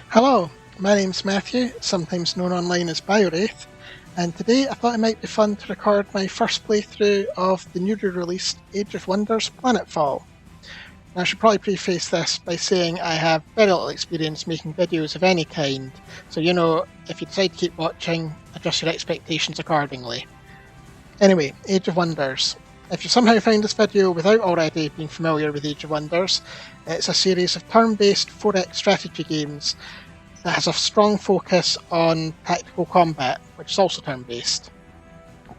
Hello, my name's Matthew, sometimes known online as BioWraith, and today I thought it might be fun to record my first playthrough of the newly released Age of Wonders Planetfall. Now, I should probably preface this by saying I have very little experience making videos of any kind, so if you decide to keep watching, adjust your expectations accordingly. Anyway, Age of Wonders. If you somehow found this video without already being familiar with Age of Wonders, it's a series of turn-based 4X strategy games that has a strong focus on tactical combat, which is also turn-based.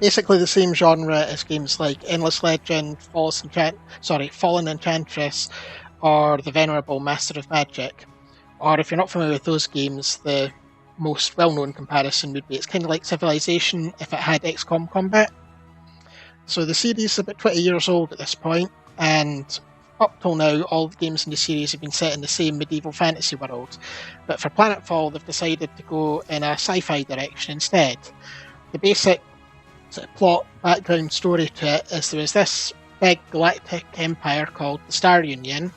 Basically the same genre as games like Endless Legend, Fallen Enchantress, or the venerable Master of Magic. Or if you're not familiar with those games, the most well-known comparison would be it's kind of like Civilization if it had XCOM combat. So the series is about 20 years old at this point, and up till now, all the games in the series have been set in the same medieval fantasy world. But for Planetfall, they've decided to go in a sci-fi direction instead. The basic sort of plot, background story to it is there was this big galactic empire called the Star Union.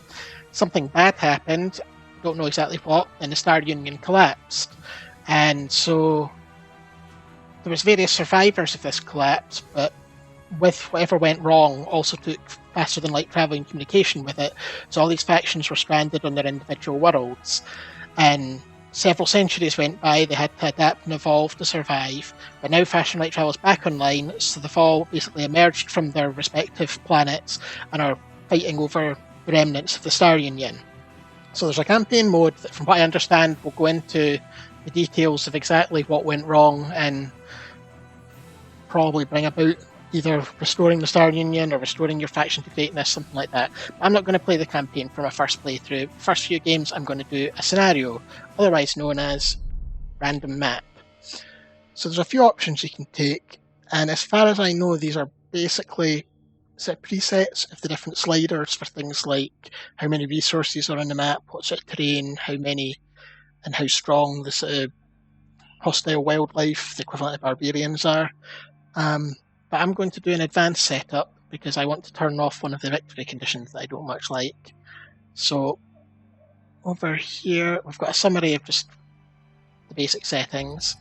Something bad happened, don't know exactly what, and the Star Union collapsed. And so there was various survivors of this collapse, but with whatever went wrong also took faster than light travelling communication with it, so all these factions were stranded on their individual worlds, and several centuries went by. They had to adapt and evolve to survive, but now faster than light travel is back online, so they've all basically emerged from their respective planets and are fighting over the remnants of the Star Union. So there's a campaign mode that, from what I understand, will go into the details of exactly what went wrong and probably bring about either restoring the Star Union or restoring your faction to greatness, something like that. But I'm not going to play the campaign for my first playthrough. First few games, I'm going to do a scenario, otherwise known as random map. So there's a few options you can take, and as far as I know, these are basically set presets of the different sliders for things like how many resources are on the map, what sort of terrain, how many and how strong the sort of hostile wildlife, the equivalent of barbarians, are. But I'm going to do an advanced setup because I want to turn off one of the victory conditions that I don't much like. So over here we've got a summary of just the basic settings,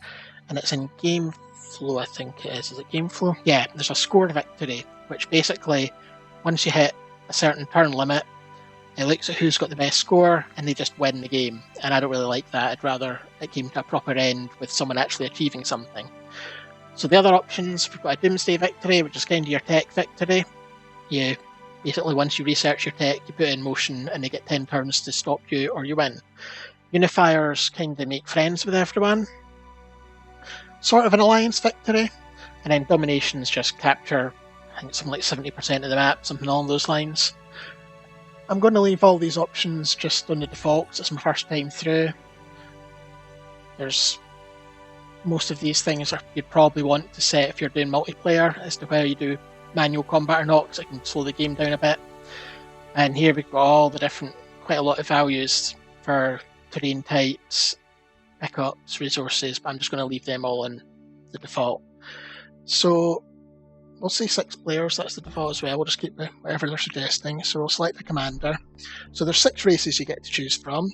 and it's in game flow, I think it is. Is it game flow? Yeah, there's a score victory, which basically once you hit a certain turn limit, it looks at who's got the best score and they just win the game, and I don't really like that. I'd rather it came to a proper end with someone actually achieving something. So the other options, we've got a Doomsday Victory, which is kind of your tech victory. You basically, once you research your tech, you put it in motion and they get 10 turns to stop you or you win. Unifiers kind of make friends with everyone. Sort of an alliance victory. And then Dominations just capture, I think something like 70% of the map, something along those lines. I'm going to leave all these options just on the default because it's my first time through. There's most of these things you'd probably want to set if you're doing multiplayer as to whether you do manual combat or not, because it can slow the game down a bit. And here we've got all the different, quite a lot of values for terrain types, pickups, resources, but I'm just going to leave them all in the default. So we'll say 6 players, that's the default as well. We'll just keep whatever they're suggesting. So we'll select the commander. So there's 6 races you get to choose from.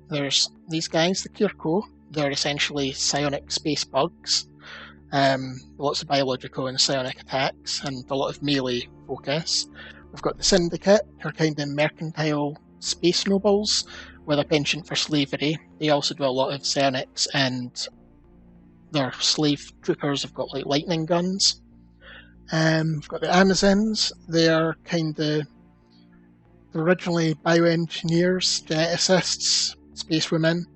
There's these guys, the Kirko. They're essentially psionic space bugs. Lots of biological and psionic attacks, and a lot of melee focus. We've got the Syndicate, who are kind of mercantile space nobles with a penchant for slavery. They also do a lot of psionics, and their slave troopers have got like lightning guns. We've got the Amazons. They're originally bioengineers, geneticists, space women,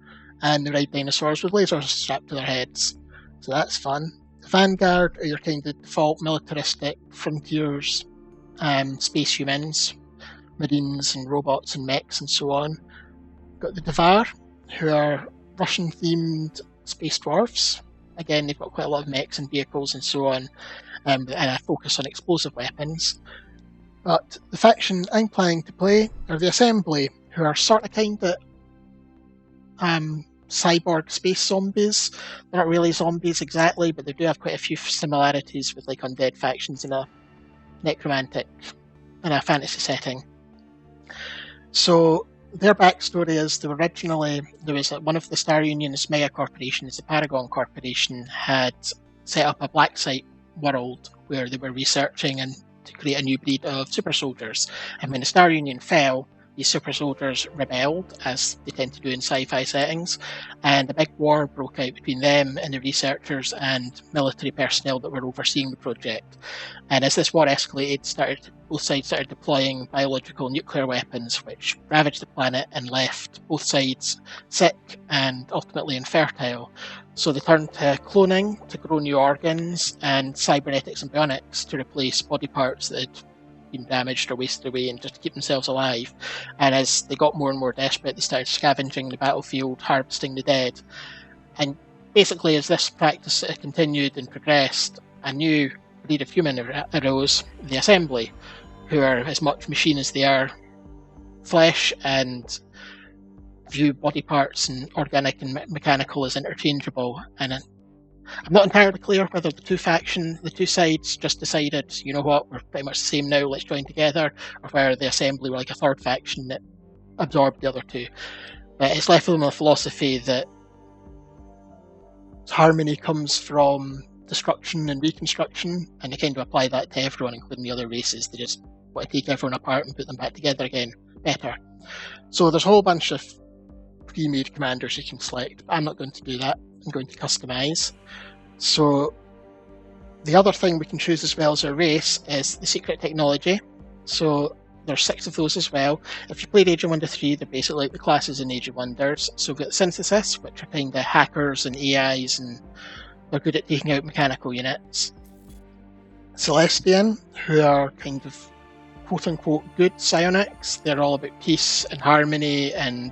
and they ride dinosaurs with lasers strapped to their heads. So that's fun. The Vanguard are your kind of default militaristic frontiers, space humans, marines and robots and mechs and so on. We've got the Devar, who are Russian-themed space dwarfs. Again, they've got quite a lot of mechs and vehicles and so on, and a focus on explosive weapons. But the faction I'm planning to play are the Assembly, who are sort of kind of cyborg space zombies. They're not really zombies exactly, but they do have quite a few similarities with like undead factions in a necromantic, in a fantasy setting. So their backstory is there was one of the Star Union's mega corporations, the Paragon Corporation, had set up a black site world where they were researching and to create a new breed of super soldiers. And when the Star Union fell, these super soldiers rebelled, as they tend to do in sci-fi settings, and a big war broke out between them and the researchers and military personnel that were overseeing the project. And as this war escalated, both sides started deploying biological nuclear weapons, which ravaged the planet and left both sides sick and ultimately infertile. So they turned to cloning to grow new organs and cybernetics and bionics to replace body parts that had been damaged or wasted away and just to keep themselves alive. And as they got more and more desperate, they started scavenging the battlefield, harvesting the dead. And basically, as this practice continued and progressed, a new breed of human arose, the Assembly, who are as much machine as they are flesh and view body parts and organic and mechanical as interchangeable. And I'm not entirely clear whether the two sides just decided, you know what, we're pretty much the same now, let's join together, or whether the Assembly were like a third faction that absorbed the other two. But it's left with them with a philosophy that harmony comes from destruction and reconstruction, and they kind of apply that to everyone, including the other races. They just want to take everyone apart and put them back together again better. So there's a whole bunch of pre-made commanders you can select, but I'm not going to do that. I'm going to customize. So the other thing we can choose as well as our race is the secret technology. So there's 6 of those as well. If you played Age of Wonders 3, they're basically like the classes in Age of Wonders. So we've got Synthesis, which are kind of hackers and AIs, and they're good at taking out mechanical units. Celestian, who are kind of quote-unquote good psionics. They're all about peace and harmony, and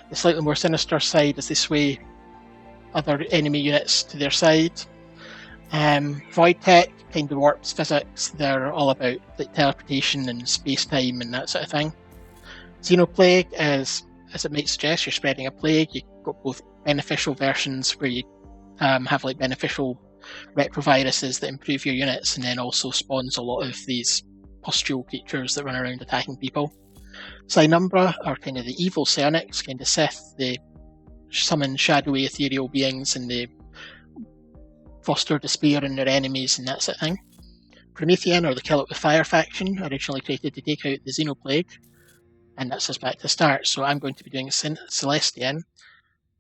the slightly more sinister side as they sway other enemy units to their side. Void Tech kind of warps physics. They're all about like teleportation and space-time and that sort of thing. Xenoplague is, as it might suggest, you're spreading a plague. You've got both beneficial versions where you have like beneficial retroviruses that improve your units, and then also spawns a lot of these pustule creatures that run around attacking people. Cynumbra are kind of the evil psionics, kind of Sith. They summon shadowy ethereal beings and they foster despair in their enemies and that sort of thing. Promethean, or the Kill It With Fire faction, originally created to take out the Xenoplague, and that's us back to the start. So I'm going to be doing Celestian,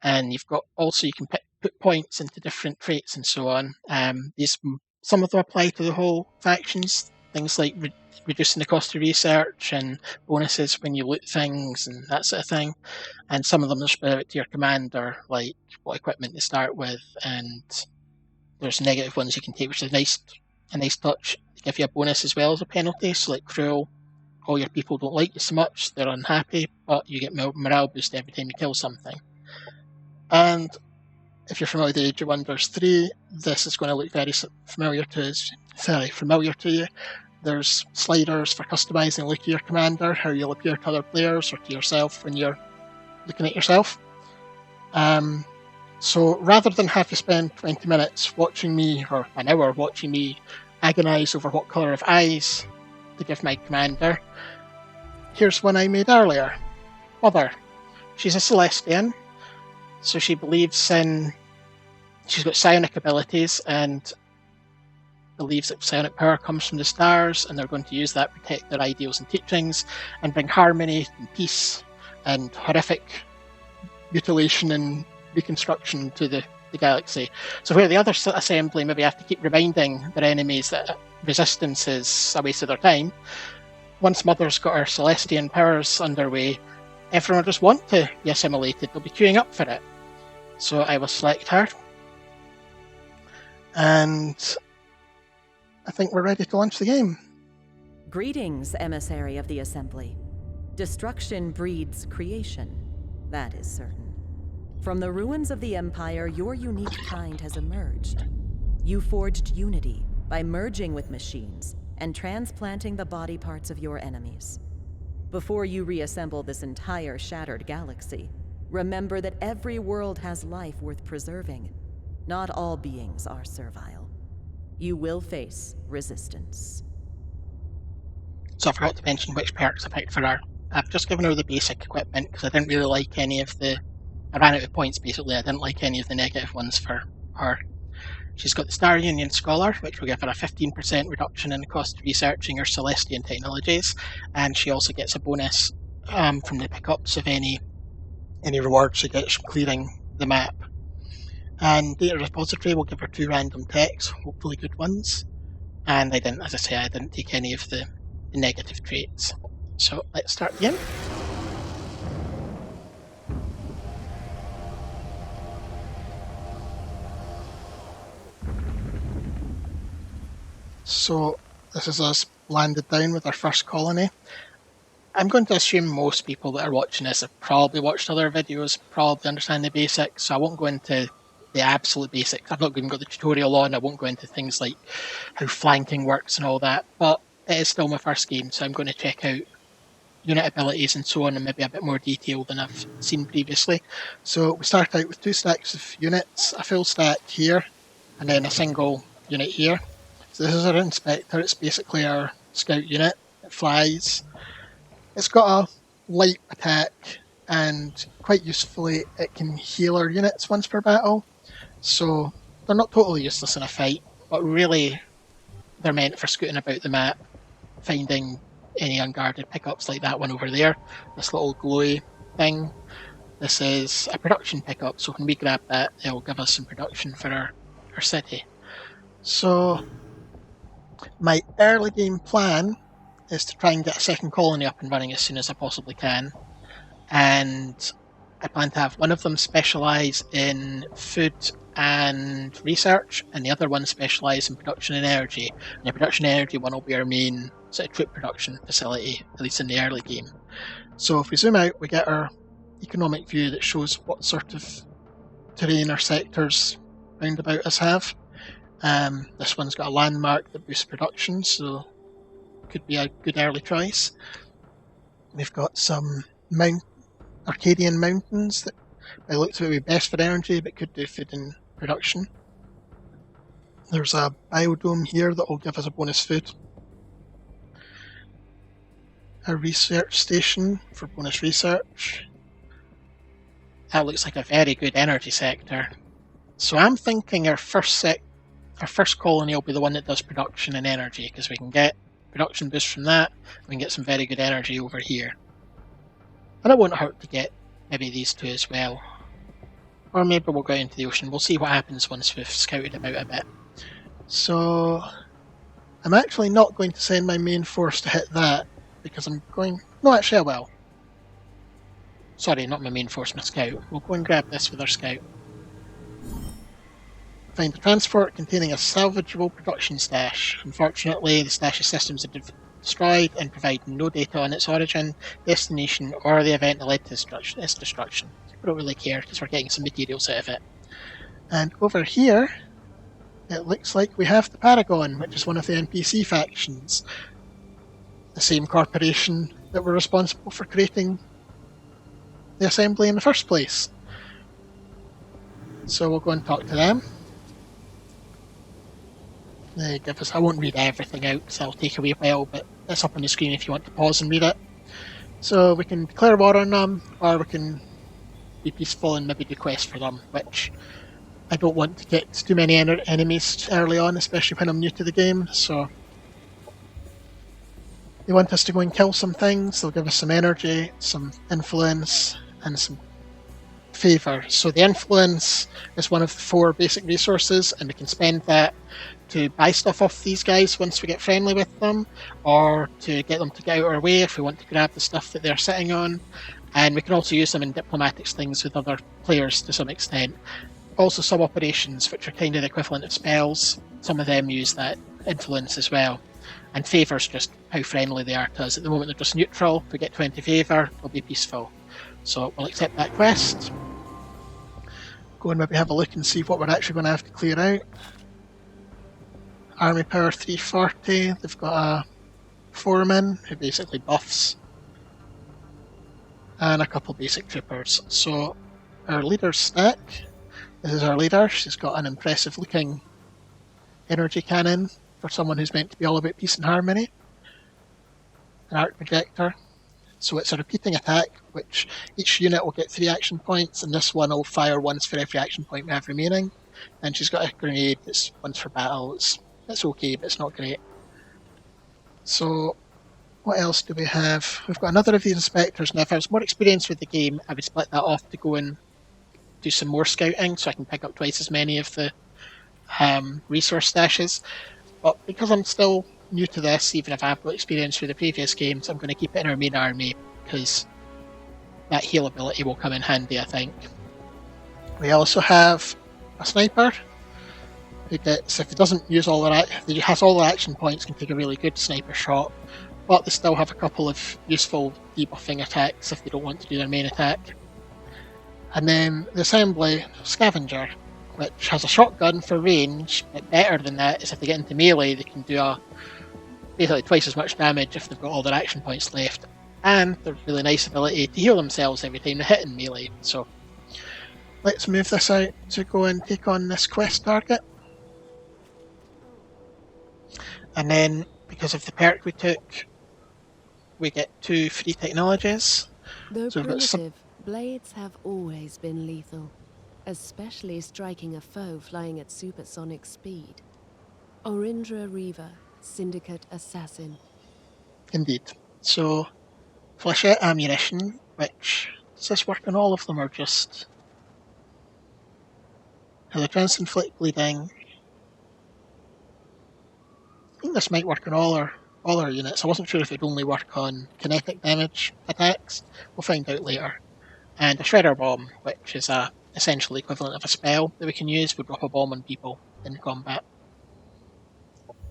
and you've got also you can put points into different traits and so on. Some of them apply to the whole factions, things like reducing the cost of research and bonuses when you loot things and that sort of thing. And some of them are spread out to your commander, like what equipment to start with, and there's negative ones you can take, which is a nice touch to give you a bonus as well as a penalty. So like Cruel, all your people don't like you so much, they're unhappy, but you get morale boost every time you kill something. And if you're familiar with Age of Wonders 3, this is going to look very familiar to you. There's sliders for customizing the look of your commander, how you'll appear to other players or to yourself when you're looking at yourself. So rather than have you spend 20 minutes watching me, or an hour watching me agonise over what colour of eyes to give my commander, here's one I made earlier. Mother. She's a Celestian, so she believes in... She's got psionic abilities and believes that psionic power comes from the stars, and they're going to use that to protect their ideals and teachings and bring harmony and peace and horrific mutilation and reconstruction to the galaxy. So where the other assembly maybe have to keep reminding their enemies that resistance is a waste of their time, once Mother's got her Celestian powers underway, everyone will just want to be assimilated. They'll be queuing up for it. So I will select her. And I think we're ready to launch the game. Greetings, emissary of the Assembly. Destruction breeds creation, that is certain. From the ruins of the Empire, your unique kind has emerged. You forged unity by merging with machines and transplanting the body parts of your enemies. Before you reassemble this entire shattered galaxy, remember that every world has life worth preserving. Not all beings are servile. You will face resistance. So I forgot to mention which perks I picked for her. I've just given her the basic equipment because I didn't really like any of the. I ran out of points basically. I didn't like any of the negative ones for her. She's got the Star Union Scholar, which will give her a 15% reduction in the cost of researching her Celestian technologies, and she also gets a bonus from the pickups of any rewards she gets from clearing the map. And Data Repository will give her 2 random techs, hopefully good ones. And I didn't, as I say, I didn't take any of the negative traits. So let's start again. So this is us landed down with our first colony. I'm going to assume most people that are watching this have probably watched other videos, probably understand the basics, so I won't go into the absolute basics. I've not even got the tutorial on, I won't go into things like how flanking works and all that, but it is still my first game, so I'm going to check out unit abilities and so on in maybe a bit more detail than I've seen previously. So we start out with 2 stacks of units, a full stack here, and then a single unit here. So this is our inspector, it's basically our scout unit. It flies. It's got a light attack, and quite usefully it can heal our units once per battle. So they're not totally useless in a fight, but really they're meant for scooting about the map, finding any unguarded pickups like that one over there, this little glowy thing. This is a production pickup, so when we grab that, it'll give us some production for our city. So my early game plan is to try and get a second colony up and running as soon as I possibly can. And I plan to have one of them specialise in food and research, and the other one specialise in production and energy. And the production and energy one will be our main sort of troop production facility, at least in the early game. So if we zoom out, we get our economic view that shows what sort of terrain or sectors round about us have. This one's got a landmark that boosts production, so could be a good early choice. We've got some Arcadian mountains that by the looks of it would be best for energy but could do food and production. There's a biodome here that will give us a bonus food. A research station for bonus research. That looks like a very good energy sector. So I'm thinking our first colony will be the one that does production and energy, because we can get production boost from that, we can get some very good energy over here. And it won't hurt to get maybe these 2 as well. Or maybe we'll go into the ocean. We'll see what happens once we've scouted about a bit. So I'm actually not going to send my main force to hit that, because I'm going... No, actually I will. Sorry, not my main force, my scout. We'll go and grab this with our scout. Find a transport containing a salvageable production stash. Unfortunately, the stash's systems are destroyed and provide no data on its origin, destination, or the event that led to its destruction. We don't really care because we're getting some materials out of it. And over here, it looks like we have the Paragon, which is one of the NPC factions. The same corporation that were responsible for creating the assembly in the first place. So we'll go and talk to them. They give us, I won't read everything out because that'll take a wee while, but it's up on the screen if you want to pause and read it. So we can declare war on them, or we can be peaceful and maybe do quests for them, which I don't want to get too many enemies early on, especially when I'm new to the game. So they want us to go and kill some things. They'll give us some energy, some influence, and some favour. So the influence is one of the 4 basic resources, and we can spend that to buy stuff off these guys once we get friendly with them, or to get them to get out of our way if we want to grab the stuff that they're sitting on. And we can also use them in diplomatic things with other players to some extent. Also some operations, which are kind of the equivalent of spells, some of them use that influence as well. And favour's just how friendly they are to us. At the moment they're just neutral. If we get 20 favour, they'll be peaceful. So we'll accept that quest. Go and maybe have a look and see what we're actually going to have to clear out. Army power 340, they've got a foreman who basically buffs, and a couple basic troopers. So our leader's stack, this is our leader, she's got an impressive looking energy cannon for someone who's meant to be all about peace and harmony. An arc projector, So it's a repeating attack, which each unit will get 3 action points, and this one will fire once for every action point we have remaining. And she's got a grenade that's once for battle. It's okay, but it's not great. So what else do we have? We've got another of these inspectors. Now, if I was more experienced with the game, I would split that off to go and do some more scouting so I can pick up twice as many of the resource stashes. But because I'm still new to this, even if I've got experience through the previous games, I'm going to keep it in our main army because that heal ability will come in handy, I think. We also have a sniper who gets, if he doesn't use all their, if he has all their action points, can take a really good sniper shot, but they still have a couple of useful debuffing attacks if they don't want to do their main attack. And then the assembly scavenger, which has a shotgun for range, but better than that is if they get into melee, they can do basically twice as much damage if they've got all their action points left. And the really nice ability to heal themselves every time they hit in melee. So let's move this out to go and take on this quest target. And then, because of the perk we took, we get 2 free technologies. Though So primitive, blades have always been lethal, especially striking a foe flying at supersonic speed. Orindra Reaver, Syndicate Assassin. Indeed. So, flechette ammunition, which, does this work on all of them or just... Has a chance to inflict bleeding. I think this might work on all our units. I wasn't sure if it'd only work on kinetic damage attacks. We'll find out later. And a shredder bomb, which is a essentially equivalent of a spell that we can use. We drop a bomb on people in combat.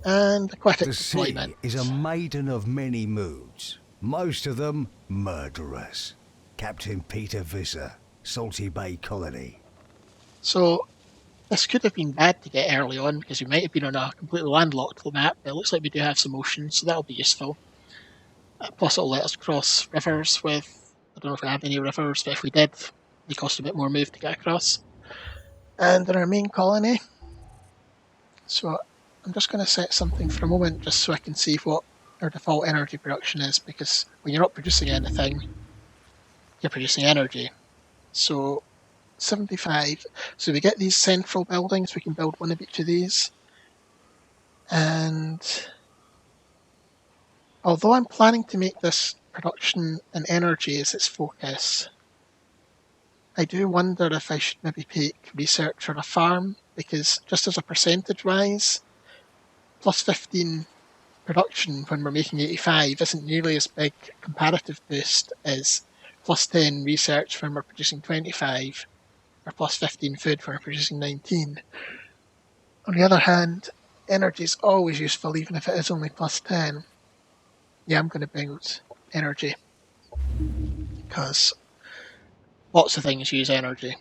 And aquatic The deployment. sea is a maiden of many moods, most of them murderous. Captain Peter Visser, Salty Bay Colony. So this could have been bad to get early on because we might have been on a completely landlocked map, but it looks like we do have some ocean, so that'll be useful. Plus it'll let us cross rivers with, I don't know if we have any rivers, but if we did, they cost a bit more move to get across. And in our main colony, so I'm just going to set something for a moment just so I can see what our default energy production is, because when you're not producing anything, you're producing energy. So 75. So we get these central buildings, we can build one of each of these. And although I'm planning to make this production and energy as its focus, I do wonder if I should maybe pick research or a farm, because just as a percentage wise, plus 15 production when we're making 85 isn't nearly as big a comparative boost as plus 10 research when we're producing 25, or plus 15 food when we're producing 19. On the other hand, energy is always useful even if it is only plus 10. Yeah, I'm going to build energy, because lots of things use energy.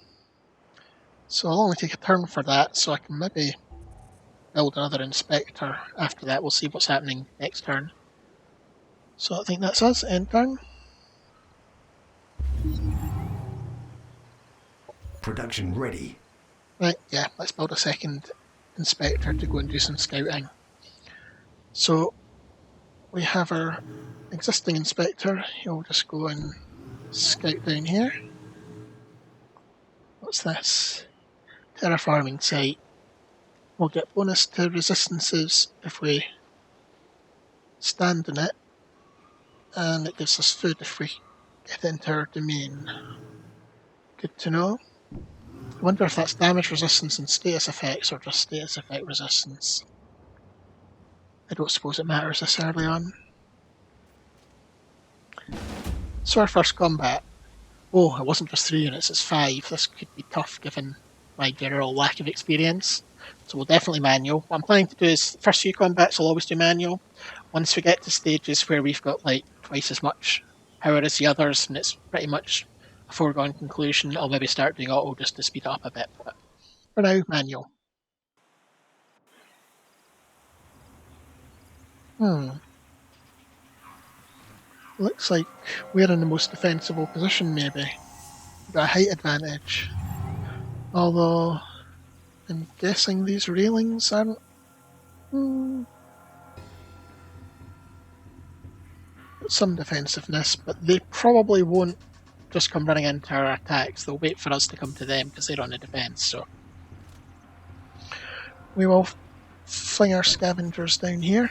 So I'll only take a turn for that, so I can maybe build another inspector after that. We'll see what's happening next turn. So I think that's us, end turn. Production ready. Right, yeah, let's build a second inspector to go and do some scouting. So we have our existing inspector. He'll just go and scout down here. What's this? Terraforming site. We'll get bonus to resistances if we stand in it, and it gives us food if we get into our domain. Good to know. I wonder if that's damage resistance and status effects or just status effect resistance. I don't suppose it matters this early on. So our first combat. Oh, it wasn't just 3 units, it's 5. This could be tough given my general lack of experience. So we'll definitely manual. What I'm planning to do is, the first few combats I'll always do manual. Once we get to stages where we've got like twice as much power as the others and it's pretty much a foregone conclusion, I'll maybe start doing auto just to speed it up a bit. But for now, manual. Looks like we're in the most defensible position maybe. We've got a height advantage. Although, I'm guessing these railings aren't... got some defensiveness, but they probably won't just come running into our attacks. They'll wait for us to come to them because they're on the defense. So we will fling our scavengers down here.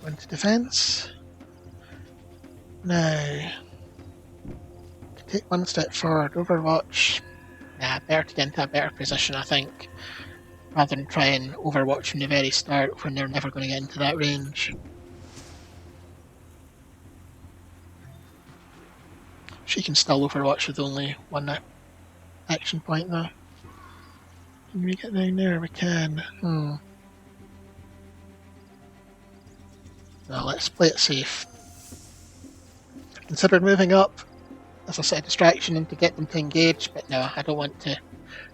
Go into defense. Now, to take one step forward, Overwatch. Nah, better to get into a better position, I think, rather than try and Overwatch from the very start when they're never going to get into that range. She can still Overwatch with only one action point though. Can we get down there? We can. Now let's play it safe. Considered moving up as a sort of distraction and to get them to engage, but no, I don't want to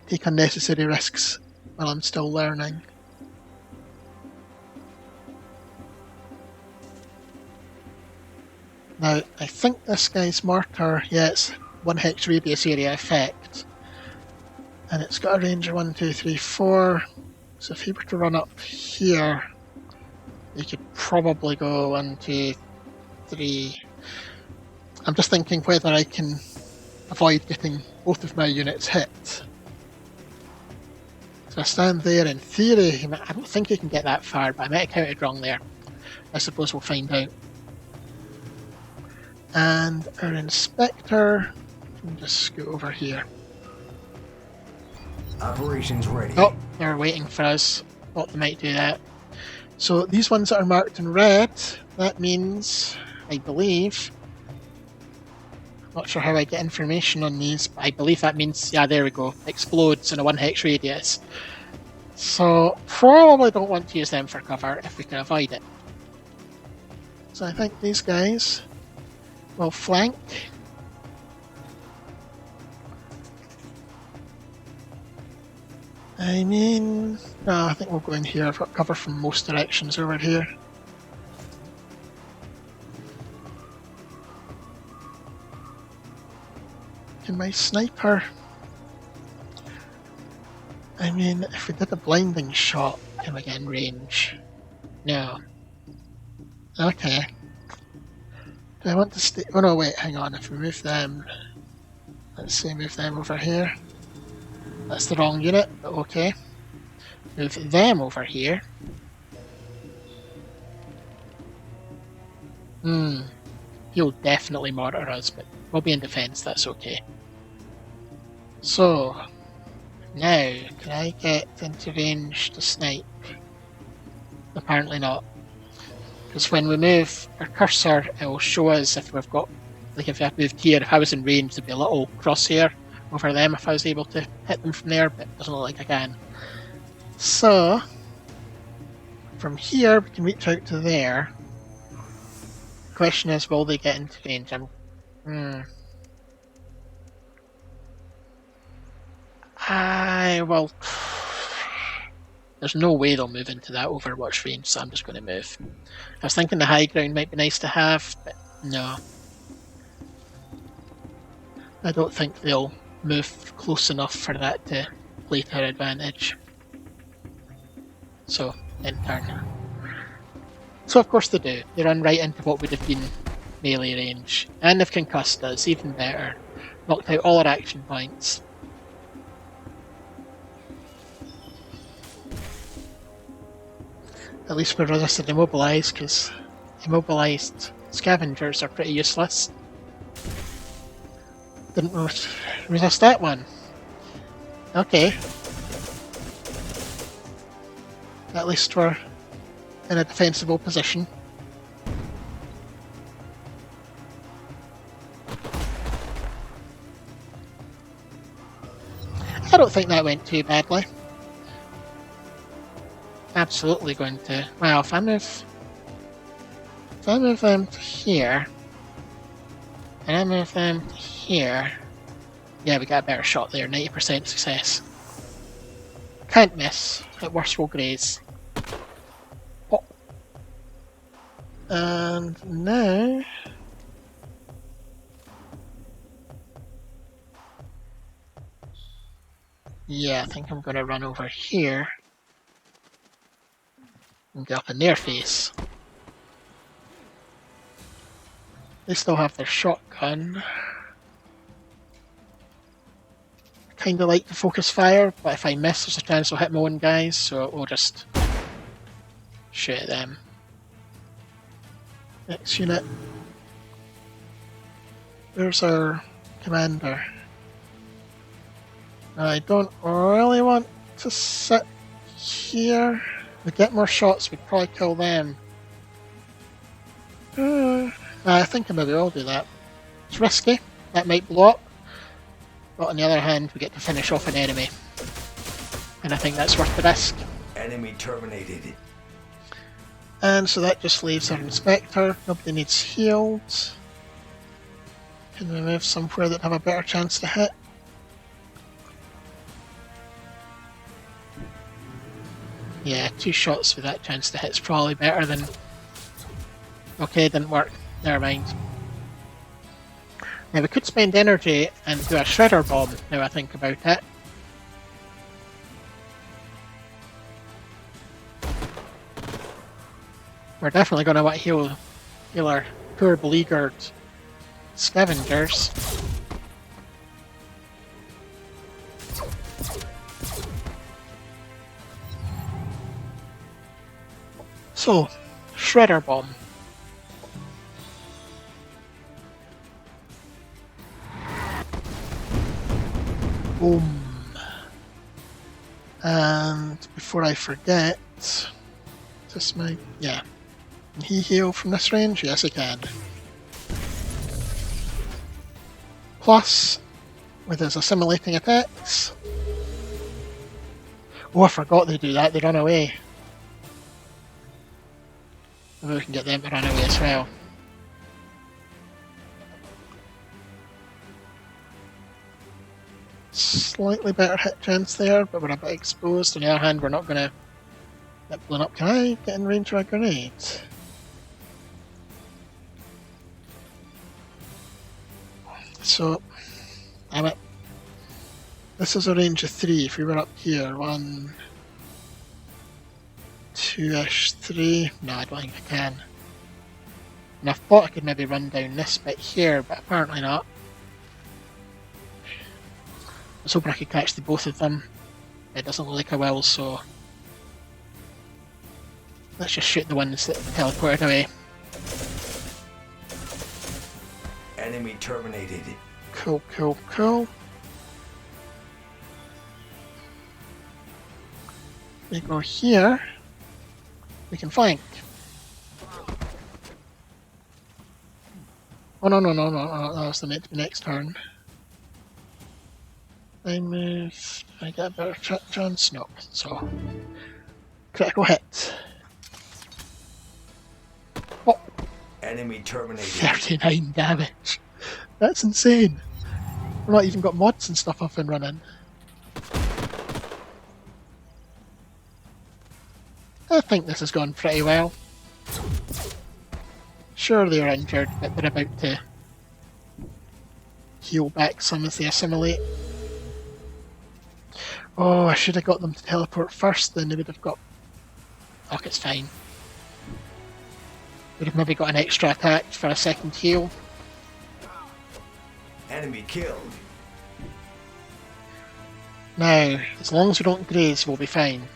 take unnecessary risks while I'm still learning. Now, I think this guy's mortar, yeah, it's 1 hex radius area effect. And it's got a range of 1, 2, 3, 4. So if he were to run up here, he could probably go 1, 2, 3. I'm just thinking whether I can avoid getting both of my units hit. So I stand there, in theory, I don't think he can get that far, but I might have counted wrong there. I suppose we'll find out. And our inspector can just scoot over here. Operations ready. Oh, they're waiting for us. Thought they might do that. So these ones that are marked in red, that means, I believe, not sure how I get information on these, but I believe that means, yeah, there we go, explodes in a 1 hex radius. So probably don't want to use them for cover if we can avoid it. So I think these guys will flank. I mean, no, I think we'll go in here. I've got cover from most directions over here. Can my sniper... I mean, if we did a blinding shot, can we get in range? No. Okay. Do I want to stay... Oh no, wait, hang on. If we move them... Let's say move them over here. That's the wrong unit, but okay. Move them over here. He'll definitely mortar us, but we'll be in defense, that's okay. So, now, can I get into range to snipe? Apparently not. Because when we move our cursor, it will show us if we've got, like if I've moved here, if I was in range, there'd be a little crosshair over them if I was able to hit them from there, but it doesn't look like I can. So, from here, we can reach out to there. The question is, will they get into range? Well, there's no way they'll move into that Overwatch range, so I'm just going to move. I was thinking the high ground might be nice to have, but no. I don't think they'll move close enough for that to play to our advantage. So, in turn. So of course they do. They run right into what would have been melee range. And they've concussed us, even better. Knocked out all our action points. At least we're resisted immobilise, because immobilised scavengers are pretty useless. Didn't resist that one. Okay. At least we're in a defensible position. I don't think that went too badly. Absolutely going to... Well, if I move them to here, and I move them to here, yeah, we got a better shot there, 90% success. Can't miss, at worst we'll graze. Oh. And now... Yeah, I think I'm going to run over here and get up in their face. They still have their shotgun. I kind of like to focus fire, but if I miss, there's a chance I'll hit my own guys, so we'll just shoot at them. Next unit. There's our commander. I don't really want to sit here. If we get more shots, we'd probably kill them. I think I maybe will do that. It's risky. That might blow up. But on the other hand, we get to finish off an enemy. And I think that's worth the risk. Enemy terminated. And so that just leaves our inspector. Nobody needs healed. Can we move somewhere that have a better chance to hit? Yeah, 2 shots with that chance to hit is probably better than... Okay, didn't work. Never mind. Now we could spend energy and do a shredder bomb, now I think about it. We're definitely going to want to heal our poor beleaguered scavengers. So, shredder bomb. Boom. And before I forget, is this my... yeah. Can he heal from this range? Yes, he can. Plus, with his assimilating attacks... Oh, I forgot they do that, they run away. Maybe we can get them to run away as well. Slightly better hit chance there, but we're a bit exposed. On the other hand, we're not going to get blown up. Can I get in range of a grenade? So, damn it. This is a range of 3. If we were up here, 1, 2-ish, 3. No, I don't think I can. And I thought I could maybe run down this bit here, but apparently not. I was hoping I could catch the both of them. It doesn't look like I will, so... let's just shoot the ones that teleported away. Enemy terminated. Cool, cool, cool. We go here. We can flank. Oh no, no, no, no, no, that was the next turn. I move. I get a better chance? No. So, critical hit. Oh! Enemy terminated. 39 damage. That's insane. We've not even got mods and stuff up and running. I think this has gone pretty well. Sure, they're injured, but they're about to heal back some as they assimilate. Oh, I should have got them to teleport first, then they would have got... oh, it's fine. Would have maybe got an extra attack for a second heal. Enemy killed. Now, as long as we don't graze, we'll be fine.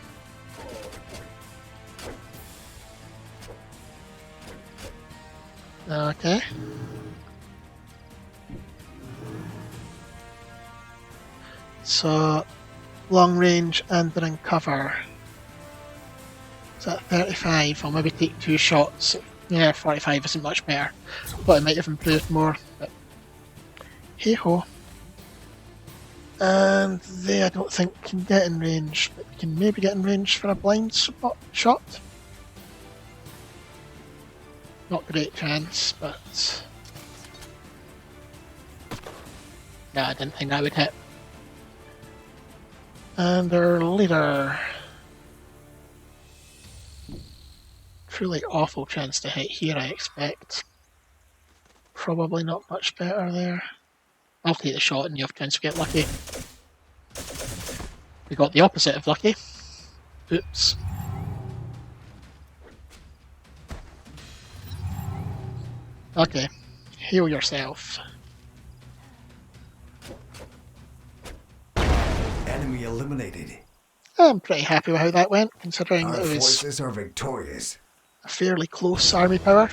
Okay. So, long range and they're in cover. Is that 35? I'll maybe take 2 shots. Yeah, 45 isn't much better. But it might have improved more. But hey ho. And they, I don't think, can get in range, but can maybe get in range for a blind spot shot. Not great chance, but... no, I didn't think that would hit. And our leader. Truly awful chance to hit here, I expect. Probably not much better there. I'll take the shot and you have a chance to get lucky. We got the opposite of lucky. Oops. Okay. heal yourself. Enemy eliminated. I'm pretty happy with how that went, considering Our that it was forces are victorious. a fairly close army power.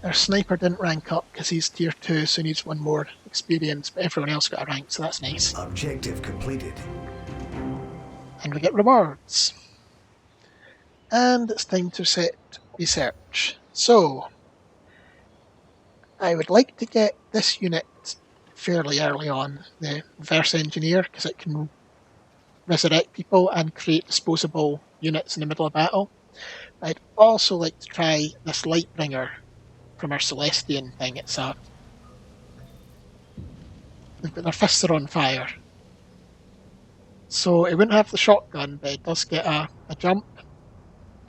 Our sniper didn't rank up because he's tier 2, so he needs one more experience, but everyone else got a rank, so that's nice. Objective completed. And we get rewards. And it's time to set research. So, I would like to get this unit fairly early on, the reverse engineer, because it can resurrect people and create disposable units in the middle of battle. I'd also like to try this Lightbringer from our Celestian thing. It's a... They've got their fists are on fire. So it wouldn't have the shotgun, but it does get a jump.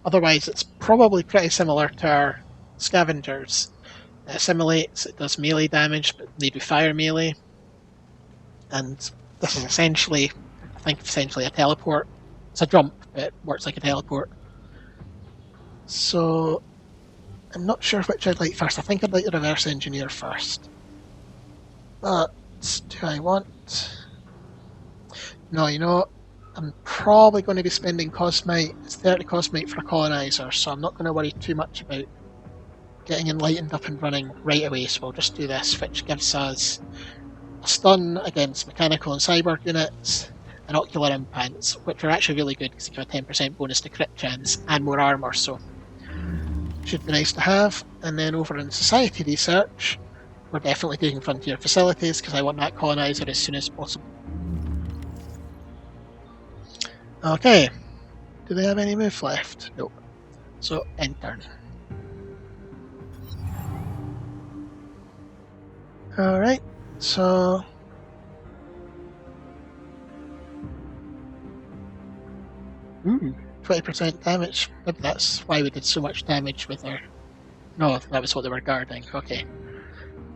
Otherwise, it's probably pretty similar to our scavengers. It assimilates, it does melee damage, but they do fire melee. And this is essentially, I think, essentially a teleport. It's a jump, but it works like a teleport. So, I'm not sure which I'd like first. I think I'd like the reverse engineer first. But, do I want... No, you know, I'm probably going to be spending Cosmite. It's 30 Cosmite for a colonizer, so I'm not going to worry too much about getting enlightened up and running right away, so we'll just do this, which gives us a stun against mechanical and cyber units, and ocular implants, which are actually really good because they give a 10% bonus to crit chance and more armour, so should be nice to have. And then over in society research, we're definitely taking frontier facilities because I want that colonizer as soon as possible. Okay, do they have any move left? Nope. So, end turn. Alright, so... Ooh, 20% damage. Maybe that's why we did so much damage with our... No, that was what they were guarding. Okay.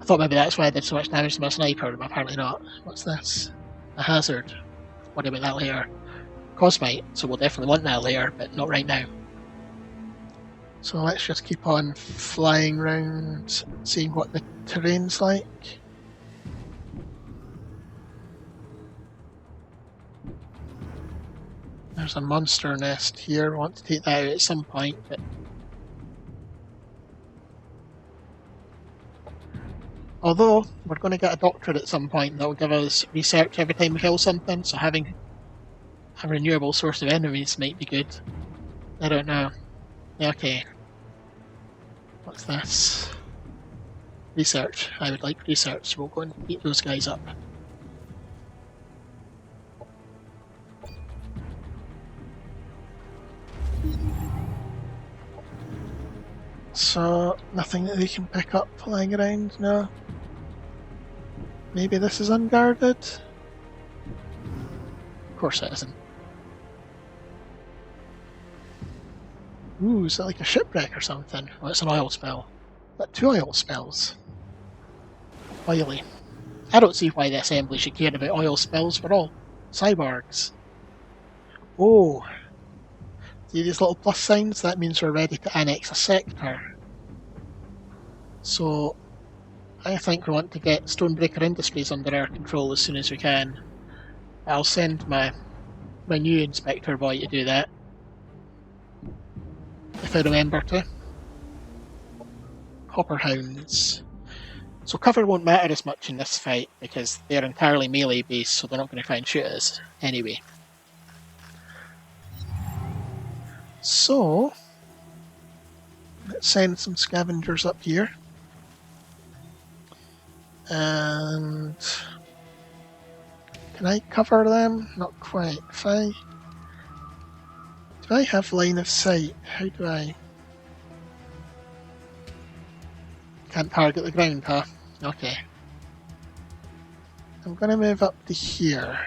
I thought maybe that's why I did so much damage to my sniper, but apparently not. What's this? A hazard. What about that later? Cosmite, so we'll definitely want that later, but not right now. So let's just keep on flying round, seeing what the terrain's like. There's a monster nest here. I want to take that out at some point, but... Although, we're going to get a doctorate at some point that will give us research every time we kill something, so having a renewable source of enemies might be good. I don't know. Okay. What's this? Research. I would like research, so we'll go and beat those guys up. So, nothing that they can pick up flying around, no? Maybe this is unguarded? Of course it isn't. Ooh, is that like a shipwreck or something? Oh, it's an oil spill. But 2 oil spills. Oily. I don't see why the Assembly should care about oil spills. We're all cyborgs. Oh. See these little plus signs? That means we're ready to annex a sector. So, I think we want to get Stonebreaker Industries under our control as soon as we can. I'll send my new inspector boy to do that. If I remember to. Hopperhounds. So cover won't matter as much in this fight because they're entirely melee based, so they're not going to try and shoot us anyway. So, let's send some scavengers up here. And can I cover them? Not quite. Do I have line of sight? How do I... Can't target the ground, huh? Okay. I'm going to move up to here.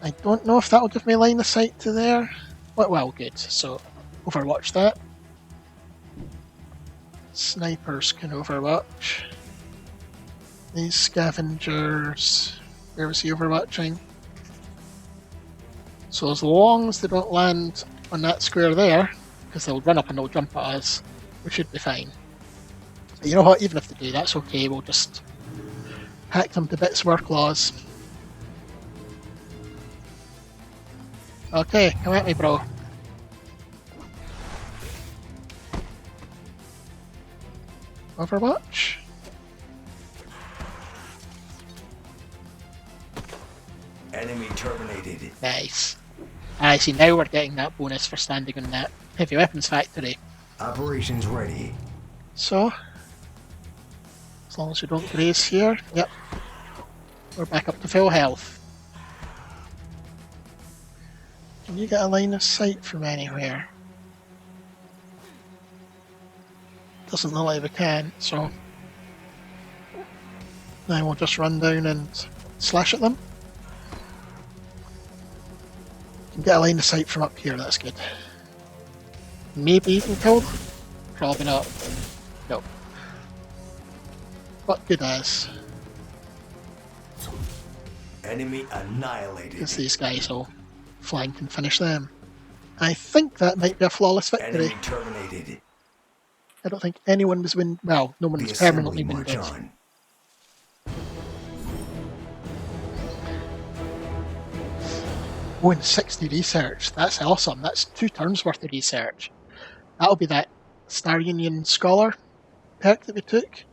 I don't know if that'll give me line of sight to there. Well, good. So, overwatch that. Snipers can overwatch. These scavengers... Where was he overwatching? So as long as they don't land on that square there, because they'll run up and they'll jump at us. We should be fine. But you know what? Even if they do, that's okay. We'll just hack them to bits with our claws. Okay, come at me, bro. Overwatch? Enemy terminated. Nice. I see, now we're getting that bonus for standing on that heavy weapons factory. Operations ready. So, as long as we don't graze here, yep. We're back up to full health. Can you get a line of sight from anywhere? Doesn't look like we can, so now we'll just run down and slash at them. Can get a line of sight from up here, that's good. Maybe even kill them? Probably not. No. But good as. Enemy annihilated. Because these guys will flank and finish them. I think that might be a flawless victory. Enemy terminated. I don't think anyone was well, no one was permanently winded. Oh, and 60 research. That's awesome. That's 2 turns worth of research. That'll be that Star Union Scholar perk that we took.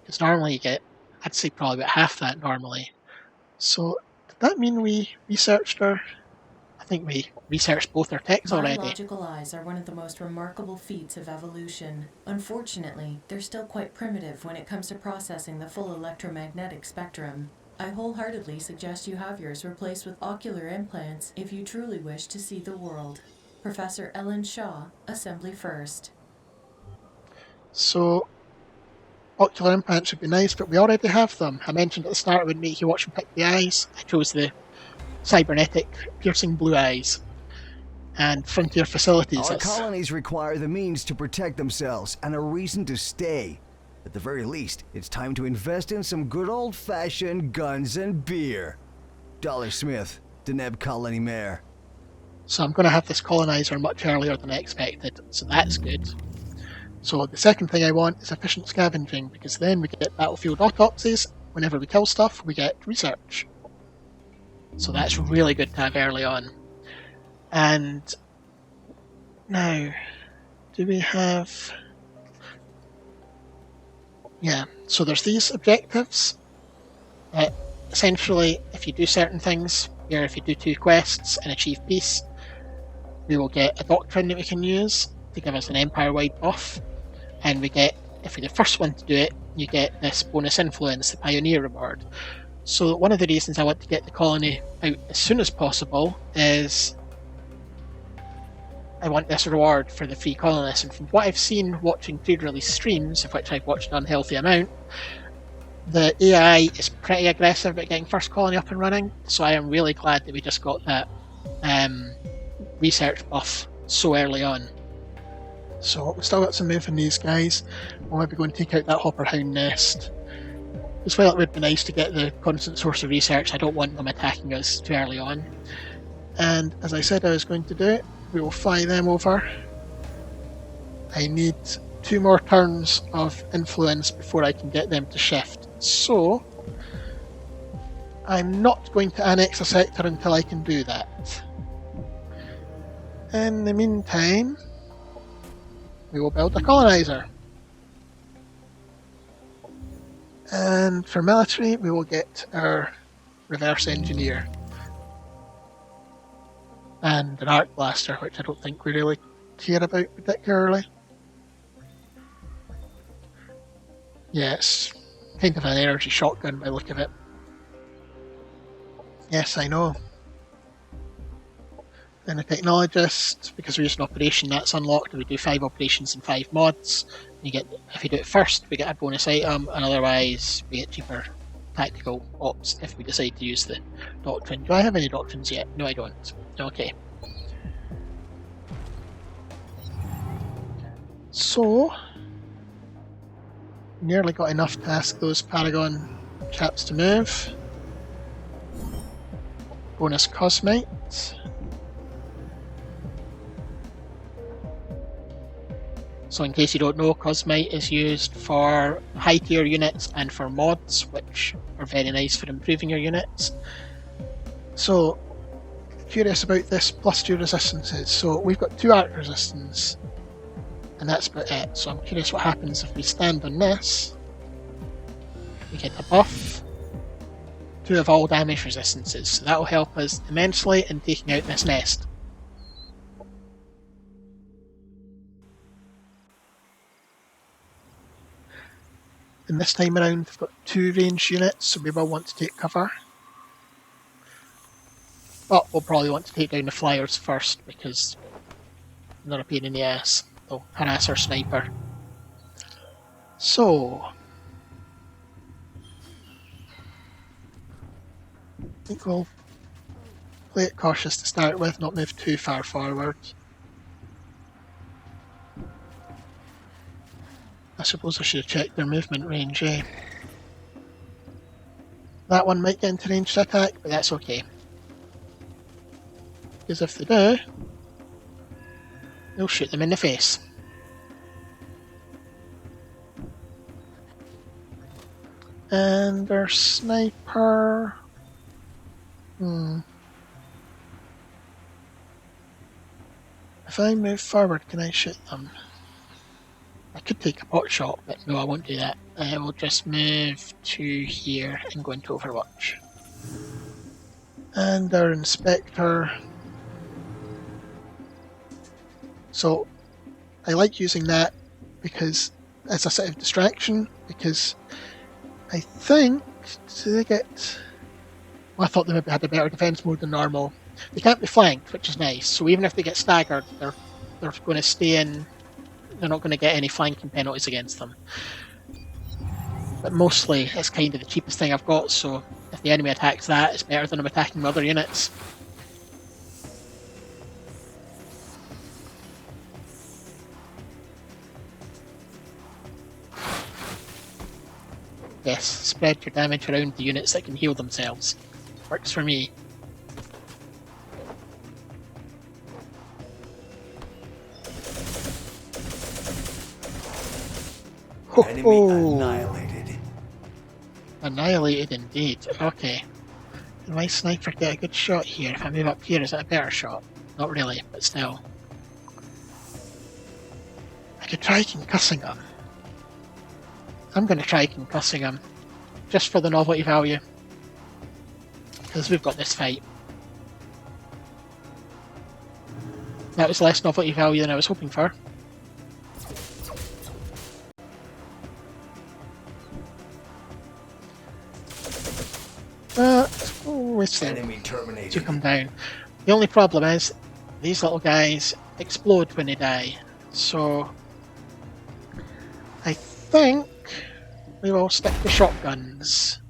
Because normally you get, I'd say probably about half that normally. So, did that mean we researched our... I think we researched both our techs already. Biological eyes are one of the most remarkable feats of evolution. Unfortunately, they're still quite primitive when it comes to processing the full electromagnetic spectrum. I wholeheartedly suggest you have yours replaced with ocular implants if you truly wish to see the world. Professor Ellen Shaw, Assembly First. So, ocular implants would be nice, but we already have them. I mentioned at the start it would make you watch and pick the eyes. I chose the cybernetic piercing blue eyes and frontier facilities. Our colonies require the means to protect themselves and a reason to stay. At the very least, it's time to invest in some good old-fashioned guns and beer. Dollar Smith, Deneb Colony Mayor. So I'm going to have this colonizer much earlier than I expected, so that's good. So the second thing I want is efficient scavenging, because then we get battlefield autopsies. Whenever we kill stuff, we get research. So that's really good to have early on. And now, do we have... Yeah, so there's these objectives that essentially, if you do certain things, or if you do 2 quests and achieve peace, we will get a doctrine that we can use to give us an empire-wide buff. And we get, if you're the first one to do it, you get this bonus influence, the Pioneer reward. So one of the reasons I want to get the colony out as soon as possible is I want this reward for the free colonists. And from what I've seen watching pre-release streams, of which I've watched an unhealthy amount, the AI is pretty aggressive at getting first colony up and running. So I am really glad that we just got that research buff so early on. So we've still got some move in these guys. We'll maybe go and take out that hopper hound nest. As well, it would be nice to get the constant source of research. I don't want them attacking us too early on. And as I said I was going to do, we will fly them over. I need 2 more turns of influence before I can get them to shift. So, I'm not going to annex a sector until I can do that. In the meantime, we will build a colonizer. And for military, we will get our reverse engineer. And an arc blaster, which I don't think we really care about particularly. Yes, kind of an energy shotgun by the look of it. Yes, I know. Then a technologist, because we're using operation, that's unlocked, and we do 5 operations and 5 mods. You get, if you do it first, we get a bonus item, and otherwise we get cheaper tactical ops if we decide to use the doctrine. Do I have any doctrines yet? No, I don't. Okay. So, nearly got enough to ask those Paragon chaps to move. Bonus Cosmite. So in case you don't know, Cosmite is used for high tier units and for mods, which are very nice for improving your units. So, curious about this plus 2 resistances. So we've got 2 arc resistance, and that's about it. So I'm curious what happens if we stand on this. We get a buff to have all damage resistances, so that will help us immensely in taking out this nest. And this time around we've got 2 ranged units, so we will want to take cover. But we'll probably want to take down the flyers first because they're a pain in the ass. They'll harass our sniper. So, I think we'll play it cautious to start with, not move too far forward. I suppose I should have checked their movement range, eh? That one might get into ranged attack, but that's okay. Because if they do, we'll shoot them in the face. And their sniper... If I move forward, can I shoot them? I could take a pot shot, but no, I won't do that. I will just move to here and go into Overwatch. And our Inspector... So, I like using that because as a sort of distraction, because I think they get... Well, I thought they maybe had a better defense mode than normal. They can't be flanked, which is nice, so even if they get staggered, they're going to stay in. They're not going to get any flanking penalties against them. But mostly, it's kind of the cheapest thing I've got, so if the enemy attacks that, it's better than I'm attacking other units. Yes, spread your damage around the units that can heal themselves. Works for me. Ho Enemy ho! annihilated. Annihilated indeed. Okay. Can my sniper get a good shot here? If I move up here, is it a better shot? Not really, but still. I could try concussing him. I'm going to try concussing him. Just for the novelty value. Because we've got this fight. That was less novelty value than I was hoping for. But, we still Enemy terminated. took him down. The only problem is, these little guys explode when they die. So, I think we will stick to shotguns.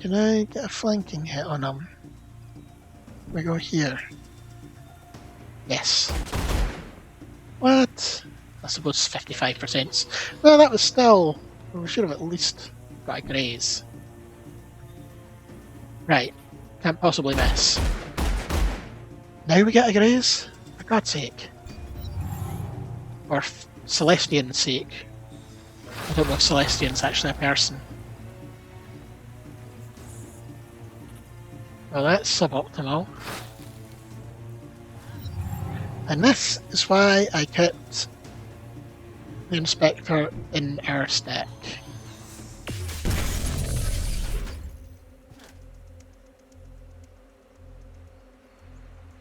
Can I get a flanking hit on him? We go here. Yes. What? I suppose 55%. Well, that was still... We should have at least got a graze. Right. Can't possibly miss. Now we get a graze? For God's sake. Or Celestian's sake. I don't know if Celestian's actually a person. Well, that's suboptimal. And this is why I kept the Inspector in our stack.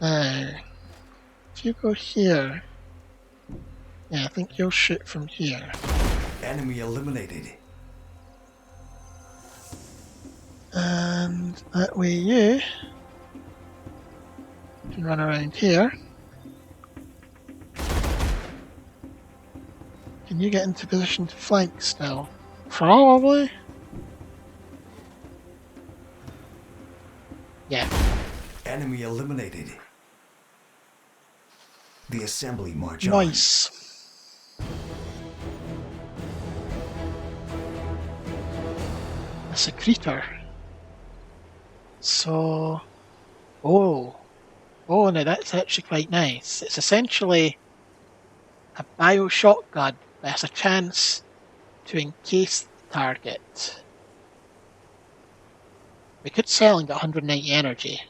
Now, if you go here, yeah, I think you'll shoot from here. Enemy eliminated. And that way you can run around here. Can you get into position to flank still? Probably. Yeah. Enemy eliminated. The assembly march on. Nice. A secretor. So... Oh. Oh, now that's actually quite nice. It's essentially a bio shotgun that has a chance to encase the target. We could sell and get 190 energy.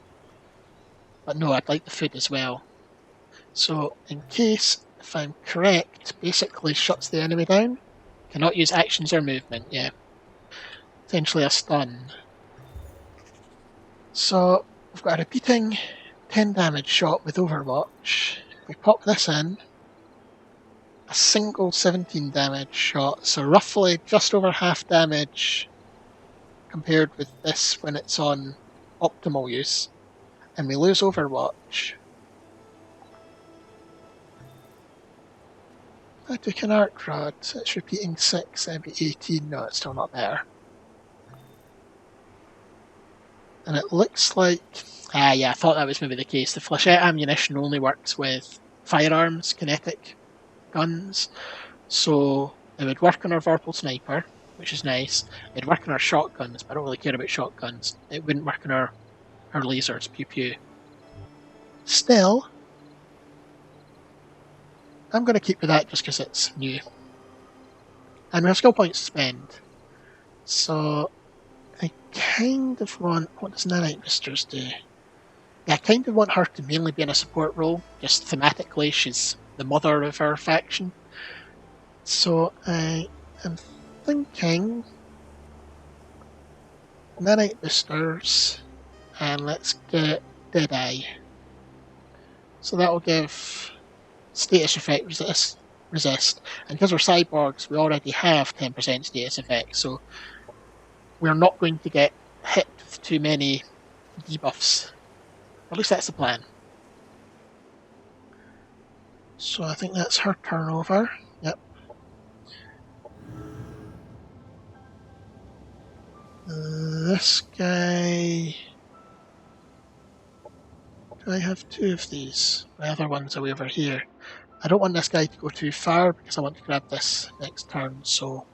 But no, I'd like the food as well. So, encase, if I'm correct, basically shuts the enemy down. Cannot use actions or movement, yeah. Essentially a stun. So, we've got a repeating 10 damage shot with Overwatch. If we pop this in, a single 17 damage shot, so roughly just over half damage compared with this when it's on optimal use. And we lose Overwatch. I took an arc rod, it's repeating 6 every 18. No, it's still not there. And it looks like... yeah, I thought that was maybe the case. The flechette ammunition only works with firearms, kinetic guns. So it would work on our Vorpal Sniper, which is nice. It'd work on our shotguns, but I don't really care about shotguns. It wouldn't work on our lasers, pew pew. Still, I'm going to keep with that just because it's new. And we have skill points to spend. So, I kind of want... What does Nanite Mistress do? Yeah, I kind of want her to mainly be in a support role. Just thematically, she's the mother of our faction. So, I am thinking... Nanite Boosters. And let's get Deadeye. So that will give... status effect resist, and because we're cyborgs we already have 10% status effect, so we're not going to get hit with too many debuffs. At least that's the plan. So I think that's her turnover. Yep. This guy... Do I have 2 of these? My other one's away over here. I don't want this guy to go too far because I want to grab this next turn, so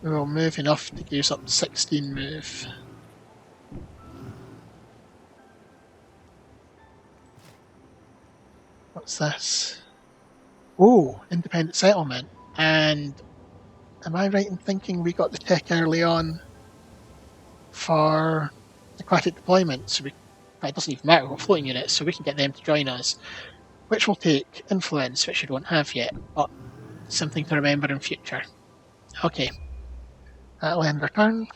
we will move enough to use up 16 move. What's this? Oh, independent settlement. And am I right in thinking we got the tech early on for aquatic deployment? So it doesn't even matter, we're floating units, so we can get them to join us, which will take influence, which we don't have yet, but something to remember in future. Okay, that'll end our turn.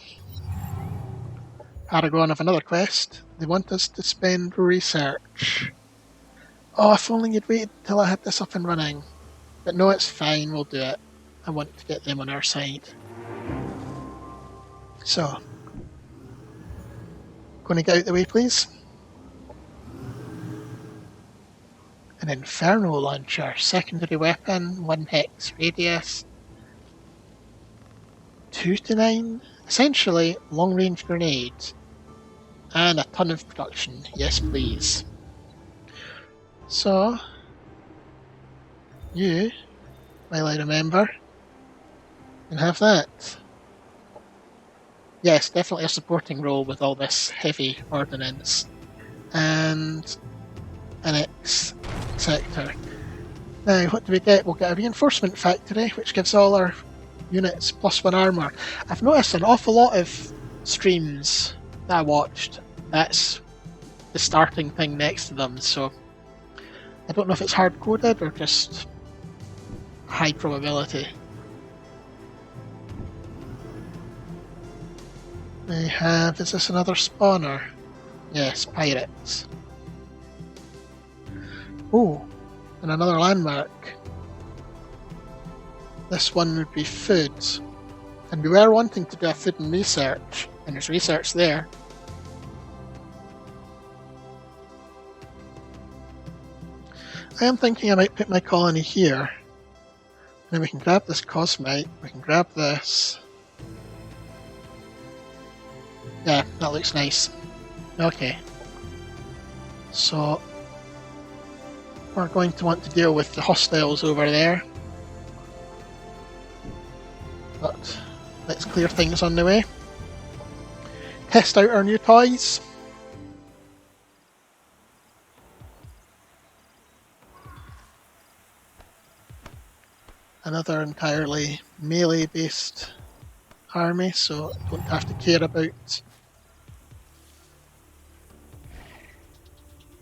Paragon of another quest. They want us to spend research. Oh, if only you'd waited till I had this up and running. But no, it's fine, we'll do it. I want to get them on our side. So, going to get out the way, please. An Inferno Launcher, secondary weapon, 1 hex radius, 2 to 9, essentially long range grenades, and a ton of production, yes please. So, you, while I remember, can have that. Yes, definitely a supporting role with all this heavy ordnance. And an X sector. Now, what do we get? We'll get a reinforcement factory, which gives all our units +1 armour. I've noticed an awful lot of streams that I watched, that's the starting thing next to them, so I don't know if it's hard-coded or just high probability. We have... is this another spawner? Yes, pirates. Oh, and another landmark. This one would be food. And we were wanting to do a food and research, and there's research there. I am thinking I might put my colony here. Then we can grab this cosmite, we can grab this. Yeah, that looks nice. Okay. So, we're going to want to deal with the hostiles over there. But let's clear things on the way. Test out our new toys. another entirely melee-based army, so I don't have to care about.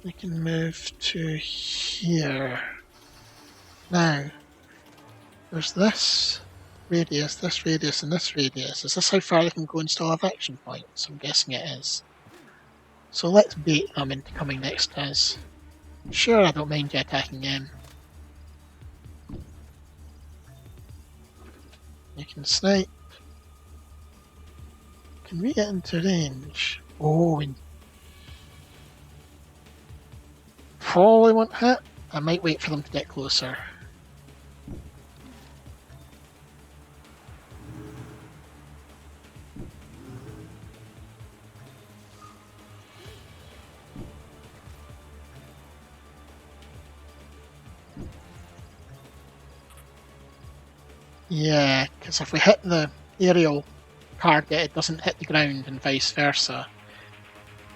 We can move to here. Now, there's this radius, and this radius. Is this how far they can go and still have action points? I'm guessing it is. So let's bait them into coming next to us. Sure, I don't mind you attacking them. You can snipe. Can we get into range? Oh, we probably won't hit. I might wait for them to get closer. Yeah, because if we hit the aerial target, it doesn't hit the ground and vice versa.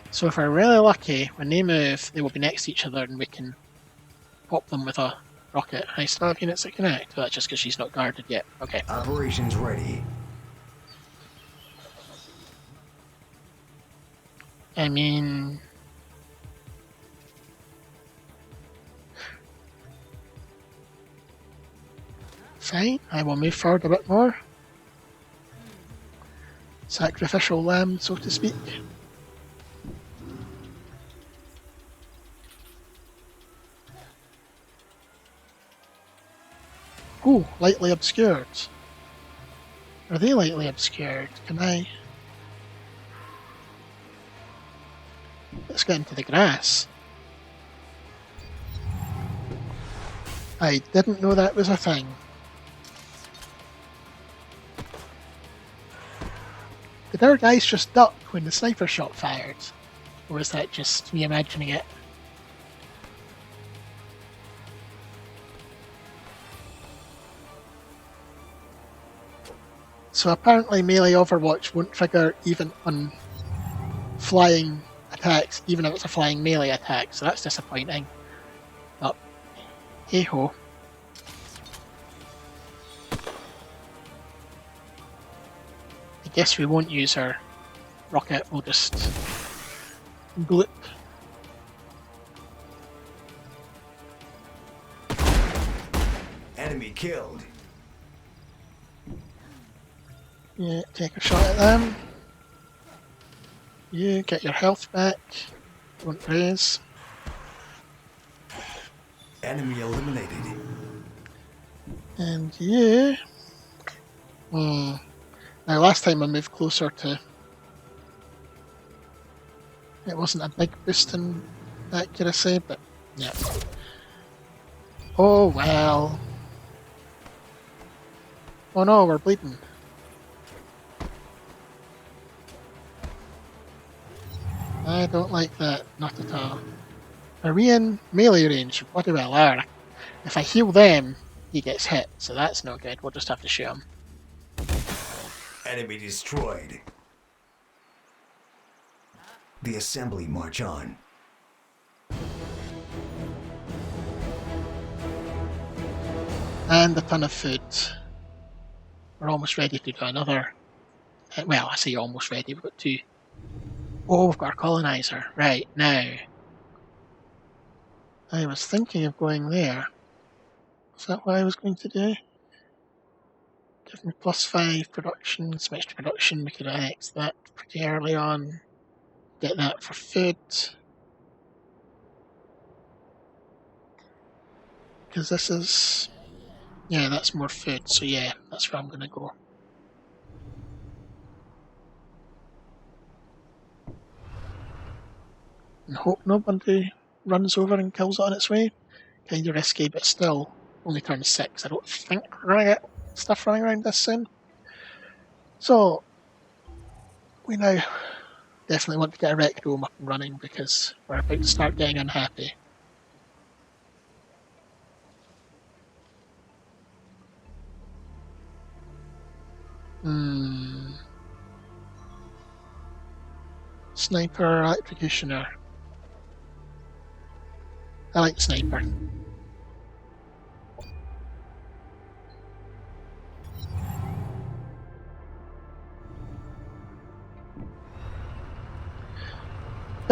So if we're really lucky, when they move, they will be next to each other and we can pop them with a rocket. I still have units that connect. Well, that's just because she's not guarded yet. Okay. Operations ready. I mean... fine, I will move forward a bit more. Sacrificial lamb, so to speak. Ooh, lightly obscured. Are they lightly obscured? Can I... Let's get into the grass. I didn't know that was a thing. Did our guys just duck when the sniper shot fired? Or is that just me imagining it? So apparently melee Overwatch won't trigger even on flying attacks, even if it's a flying melee attack, so that's disappointing. But hey ho. I guess we won't use our rocket, we'll just bloop. Enemy killed. Yeah, take a shot at them. You get your health back. Won't raise. Enemy eliminated. And you... Now last time I moved closer to... It wasn't a big boost in accuracy, but yeah. Oh well. Oh no, we're bleeding. I don't like that, not at all. Are we in melee range? Bloody well are. If I heal them, he gets hit, so that's no good. We'll just have to shoot him. Enemy destroyed. The assembly march on. And a ton of food. We're almost ready to do another. Well, I say almost ready, we've got two. Oh, we've got our colonizer. Right, now. I was thinking of going there. Is that what I was going to do? Give me +5 production, some extra production. We could annex that pretty early on. Get that for food. Because this is... Yeah, that's more food, so yeah, that's where I'm going to go. And hope nobody runs over and kills it on its way. Kind of risky, but still, only turn 6. I don't think we're going to get stuff running around this soon. So, we now definitely want to get a rec room up and running because we're about to start getting unhappy. Sniper, electrocutioner. I like sniper.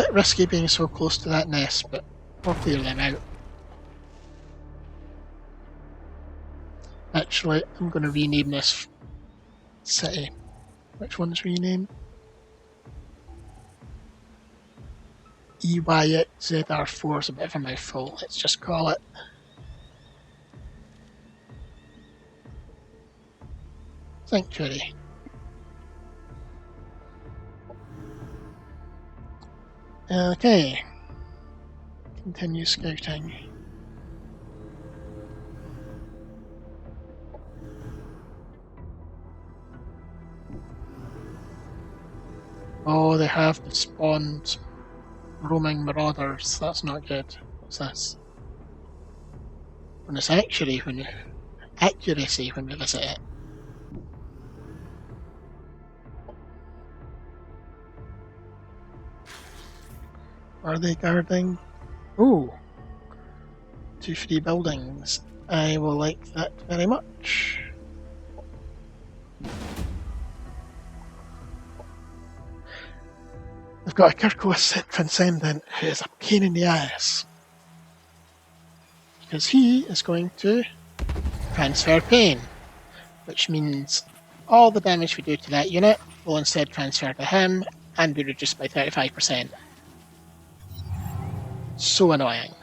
bit risky being so close to that nest, but we'll clear them out. Actually, I'm going to rename this city. Which one's renamed? EYXZR4 is a bit of a mouthful. Let's just call it Sanctuary. Okay. Continue scouting. Oh, they have spawned roaming marauders. That's not good. What's this? When it's accuracy when we visit it. Are they guarding? Ooh, 2 free buildings. I will like that very much. They've got a Kirkos Transcendent who is a pain in the ass. Because he is going to transfer pain, which means all the damage we do to that unit will instead transfer to him and be reduced by 35%. So annoying.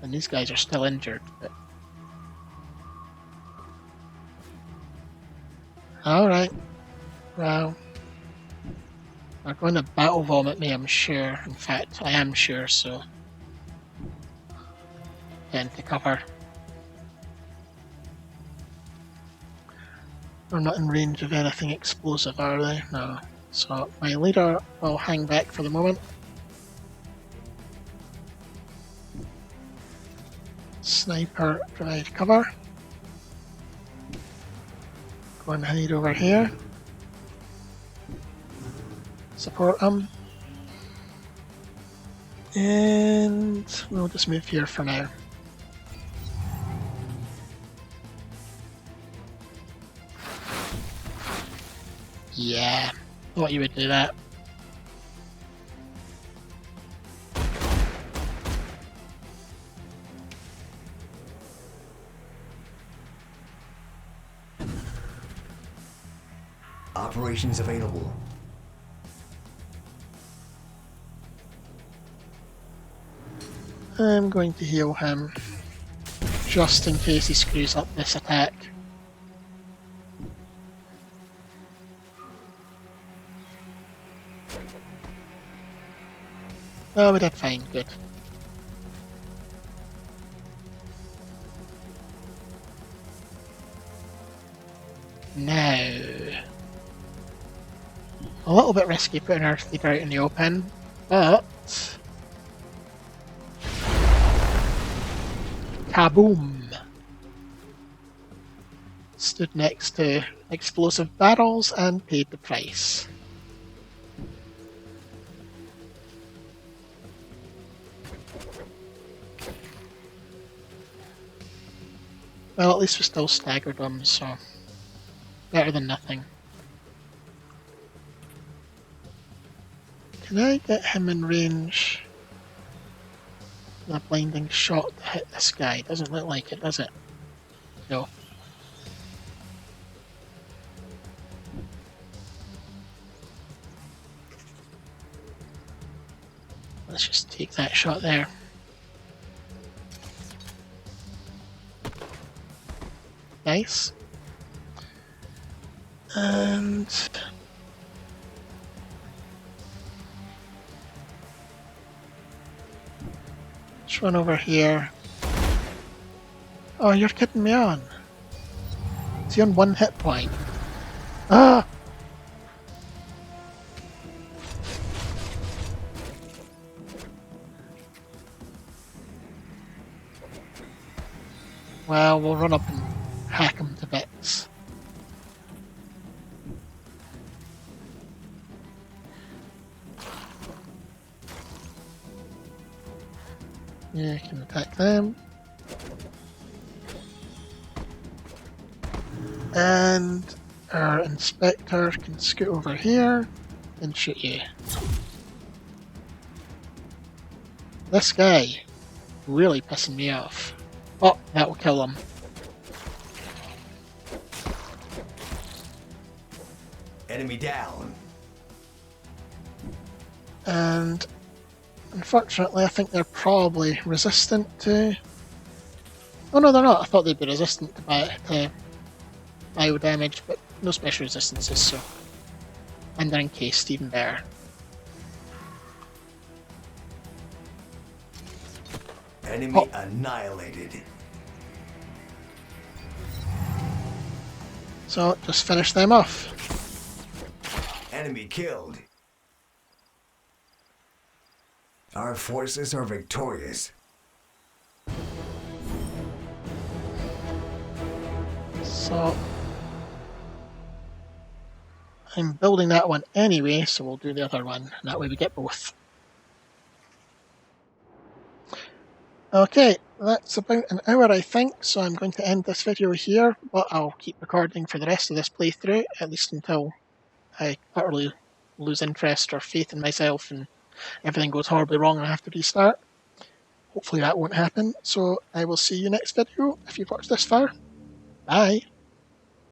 And these guys are still injured, but... Alright. Well... They're going to battle vomit me, I'm sure. In fact, I am sure, so... Get into cover. They're not in range of anything explosive, are they? No. So, my leader will hang back for the moment. Sniper, provide cover. Go and hide over here. Support him. And we'll just move here for now. Yeah, thought you would do that. Operations available. I'm going to heal him, just in case he screws up this attack. Oh, we did fine, good. Now... a little bit risky putting our leader out in the open, but... Kaboom! Stood next to explosive barrels and paid the price. Well, at least we still staggered them, so better than nothing. Can I get him in range? A blinding shot to hit this guy. Doesn't look like it, does it? No. Let's just take that shot there. Nice. And... let's run over here. Oh, you're kidding me on. Is he on 1 hit point? Ah! Well, we'll run up and hack him to bits. Yeah, you can attack them. And our inspector can scoot over here and shoot you. This guy really pissing me off. Oh, that will kill him. Enemy down. And unfortunately, I think they're probably resistant to... Oh no, they're not. I thought they'd be resistant to bio damage, but no special resistances, so... And they're encased, even better. Enemy annihilated. So, just finish them off. Enemy killed. Our forces are victorious. So... I'm building that one anyway, so we'll do the other one, and that way we get both. Okay, that's about an hour I think, so I'm going to end this video here, but I'll keep recording for the rest of this playthrough, at least until I utterly lose interest or faith in myself and everything goes horribly wrong and I have to restart. Hopefully that won't happen, so I will see you next video if you've watched this far. Bye!